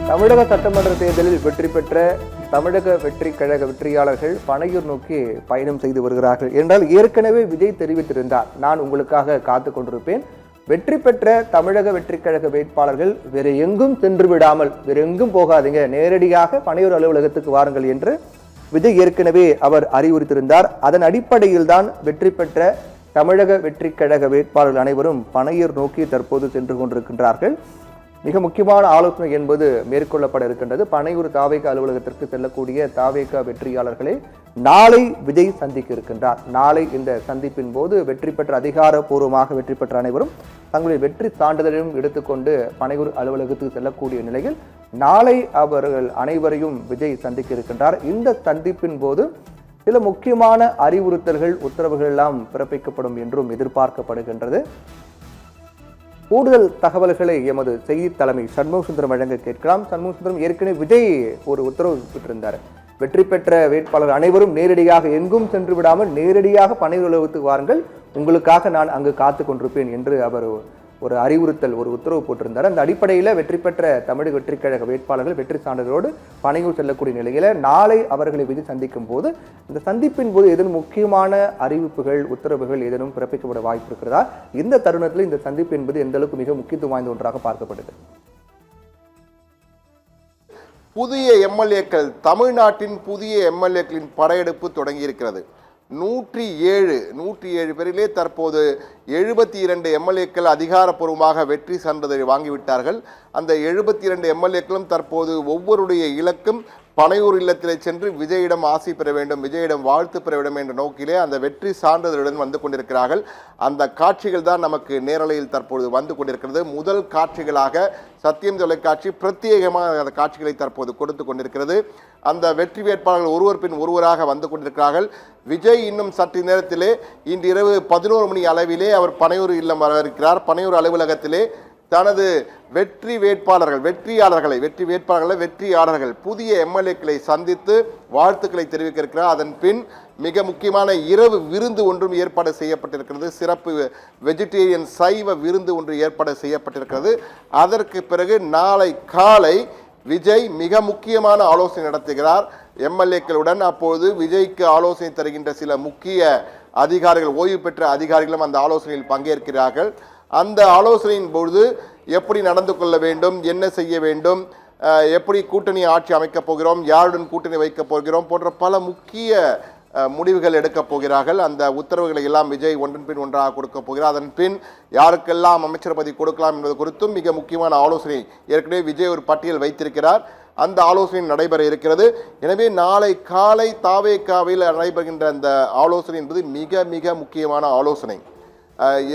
தமிழக சட்டமன்ற தேர்தலில் வெற்றி பெற்ற தமிழக வெற்றி கழக வெற்றியாளர்கள் பனையூர் நோக்கி பயணம் செய்து வருகிறார்கள் என்றால் ஏற்கனவே விஜய் தெரிவித்திருந்தார், நான் உங்களுக்காக காத்து கொண்டிருப்பேன். வெற்றி பெற்ற தமிழக வெற்றி கழக வேட்பாளர்கள் வேறு எங்கும் சென்று விடாமல் வேறு எங்கும் போகாதீங்க, நேரடியாக பனையூர் அலுவலகத்துக்கு வாருங்கள் என்று விஜய் ஏற்கனவே அவர் அறிவுறுத்தியிருந்தார். அதன் அடிப்படையில் தான் வெற்றி பெற்ற தமிழக வெற்றி கழக வேட்பாளர்கள் அனைவரும் பனையூர் நோக்கி தற்போது சென்று கொண்டிருக்கின்றார்கள். மிக முக்கியமான ஆலோசனை என்பது மேற்கொள்ளப்பட இருக்கின்றது. பனையூர் தாவேக அலுவலகத்திற்கு செல்லக்கூடிய தாவேக வெற்றியாளர்களை நாளை விஜய் சந்திக்க இருக்கின்றார். நாளை இந்த சந்திப்பின் போது வெற்றி பெற்ற அதிகாரப்பூர்வமாக வெற்றி பெற்ற அனைவரும் தங்களுடைய வெற்றி சான்றிதழையும் எடுத்துக்கொண்டு பனையூர் அலுவலகத்துக்கு செல்லக்கூடிய நிலையில் நாளை அவர்கள் அனைவரையும் விஜய் சந்திக்க இருக்கின்றார். இந்த சந்திப்பின் போது சில முக்கியமான அறிவுறுத்தல்கள், உத்தரவுகள் எல்லாம் பிறப்பிக்கப்படும் என்றும் எதிர்பார்க்கப்படுகின்றது. கூடுதல் தகவல்களை எமது செய்தி தலைமை சண்முக சுந்தரம் வழங்க கேட்கலாம். சண்முக சுந்தரம், ஏற்கனவே விஜய் ஒரு உத்தரவு விட்டிருந்தார், வெற்றி பெற்ற வேட்பாளர் அனைவரும் நேரடியாக எங்கும் சென்று விடாமல் நேரடியாக பனையூர் அலுவலகத்துக்கு வாருங்கள், உங்களுக்காக நான் அங்கு காத்து கொண்டிருப்பேன் என்று அவர் ஒரு அறிவுறுத்தல், ஒரு உத்தரவு போட்டிருந்தார். அந்த அடிப்படையில் வெற்றி பெற்ற தமிழக வெற்றி கழக வேட்பாளர்கள் வெற்றி சான்றிதழோடு பனையூர் செல்லக்கூடிய நிலையில நாளை அவர்களை விஜய் சந்திக்கும் போது இந்த சந்திப்பின் போது ஏதேனும் முக்கியமான அறிவிப்புகள், உத்தரவுகள் ஏதேனும் பிறப்பிக்கப்பட வாய்ப்பு இருக்கிறதா? இந்த தருணத்தில் இந்த சந்திப்பு என்பது எந்த அளவுக்கு மிக முக்கியத்துவம் வாய்ந்த ஒன்றாக பார்க்கப்படுது? புதிய எம்எல்ஏக்கள், தமிழ்நாட்டின் புதிய எம்எல்ஏக்களின் படையெடுப்பு தொடங்கி இருக்கிறது. 107 பேரிலே தற்போது 72 எம்எல்ஏக்கள் அதிகாரப்பூர்வமாக வெற்றி சான்றிதழை வாங்கிவிட்டார்கள். அந்த 72 எம்எல்ஏக்களும் தற்போது ஒவ்வொருடைய இலக்கும் பனையூர் இல்லத்திலே சென்று விஜயிடம் ஆசி பெற வேண்டும், விஜயிடம் வாழ்த்து பெற வேண்டும் என்ற நோக்கிலே அந்த வெற்றி சான்றிதழுடன் வந்து கொண்டிருக்கிறார்கள். அந்த காட்சிகள் தான் நமக்கு நேரலையில் தற்போது வந்து கொண்டிருக்கிறது. முதல் காட்சிகளாக சத்தியம் தொலைக்காட்சி பிரத்யேகமாக அந்த காட்சிகளை தற்போது கொடுத்து கொண்டிருக்கிறது. அந்த வெற்றி வேட்பாளர்கள் ஒருவர் பின் ஒருவராக வந்து கொண்டிருக்கிறார்கள். விஜய் இன்னும் சற்று நேரத்திலே இன்று இரவு 11 மணி அளவிலே அவர் பனையூர் இல்லம் வர இருக்கிறார். பனையூர் அலுவலகத்திலே தனது வெற்றி வேட்பாளர்கள் புதிய எம்எல்ஏக்களை சந்தித்து வாழ்த்துக்களை தெரிவிக்க இருக்கிறார். அதன் பின் மிக முக்கியமான இரவு விருந்து ஒன்றும் ஏற்பாடு செய்யப்பட்டிருக்கிறது. சிறப்பு வெஜிடேரியன் சைவ விருந்து ஒன்று ஏற்பாடு செய்யப்பட்டிருக்கிறது. அதற்கு பிறகு நாளை காலை விஜய் மிக முக்கியமான ஆலோசனை நடத்துகிறார் எம்எல்ஏக்களுடன். அப்போது விஜய்க்கு ஆலோசனை தருகின்ற சில முக்கிய அதிகாரிகள், ஓய்வு பெற்ற அதிகாரிகளும் அந்த ஆலோசனையில் பங்கேற்கிறார்கள். அந்த ஆலோசனையின் பொழுது எப்படி நடந்து கொள்ள வேண்டும், என்ன செய்ய வேண்டும், எப்படி கூட்டணி ஆட்சி அமைக்கப் போகிறோம், யாருடன் கூட்டணி வைக்கப் போகிறோம் போன்ற பல முக்கிய முடிவுகள் எடுக்கப் போகிறார்கள். அந்த உத்தரவுகளை எல்லாம் விஜய் ஒன்றன் பின் ஒன்றாக கொடுக்க போகிறார். அதன் பின் யாருக்கெல்லாம் அமைச்சர் பதவி கொடுக்கலாம் என்பது குறித்தும் மிக முக்கியமான ஆலோசனை ஏற்கனவே விஜய் ஒரு பட்டியல் வைத்திருக்கிறார். அந்த ஆலோசனை நடைபெற இருக்கிறது. எனவே நாளை காலை தாவேகாவில் நடைபெறுகின்ற அந்த ஆலோசனை என்பது மிக மிக முக்கியமான ஆலோசனை.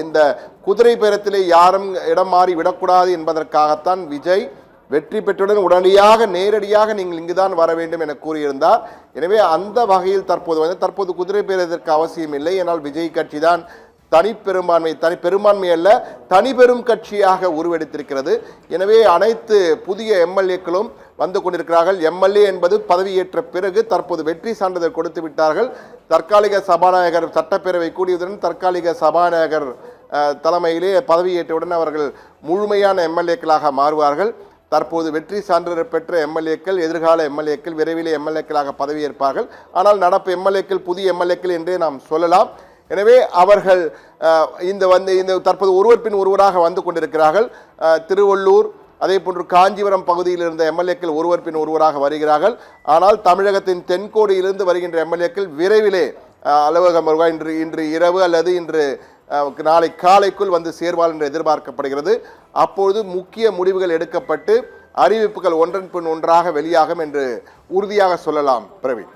இந்த குதிரை பேரத்திலே யாரும் இடம் மாறி விடக்கூடாது என்பதற்காகத்தான் விஜய் வெற்றி பெற்றவுடன் உடனடியாக நேரடியாக நீங்கள் இங்குதான் வர வேண்டும் என கூறியிருந்தார். எனவே அந்த வகையில் தற்போது குதிரை பேரத்திற்கு அவசியம் இல்லை. ஏனால் விஜய் கட்சி தான் பெரும்பான்மை அல்ல, தனிபெரும் கட்சியாக உருவெடுத்திருக்கிறது. எனவே அனைத்து புதிய எம்எல்ஏக்களும் வந்து கொண்டிருக்கிறார்கள். எம்எல்ஏ என்பது பதவியேற்ற பிறகு தற்போது வெற்றி சான்றிதழ் கொடுத்து விட்டார்கள். தற்காலிக சபாநாயகர் சட்டப்பேரவை கூடியவுடன் தற்காலிக சபாநாயகர் தலைமையிலே பதவியேற்றவுடன் அவர்கள் முழுமையான எம்எல்ஏக்களாக மாறுவார்கள். தற்போது வெற்றி சான்றிதழ் பெற்ற எம்எல்ஏக்கள், எதிர்கால எம்எல்ஏக்கள் விரைவிலே எம்எல்ஏக்களாக பதவியேற்பார்கள். ஆனால் நடப்பு எம்எல்ஏக்கள் புதிய எம்எல்ஏக்கள் என்றே நாம் சொல்லலாம். எனவே அவர்கள் இந்த தற்போது ஒருவர் பின் ஒருவராக வந்து கொண்டிருக்கிறார்கள். திருவள்ளூர், அதே போன்று காஞ்சிபுரம் பகுதியில் இருந்த எம்எல்ஏக்கள் ஒருவர் பின் ஒருவராக வருகிறார்கள். ஆனால் தமிழகத்தின் தென்கோடியிலிருந்து வருகின்ற எம்எல்ஏக்கள் விரைவிலே அலுவலகம் வருவார். இன்று இரவு அல்லது இன்று நாளை காலைக்குள் வந்து சேர்வார் என்று எதிர்பார்க்கப்படுகிறது. அப்பொழுது முக்கிய முடிவுகள் எடுக்கப்பட்டு அறிவிப்புகள் ஒன்றன் பின் ஒன்றாக வெளியாகும் என்று உறுதியாக சொல்லலாம். பிரவீன்.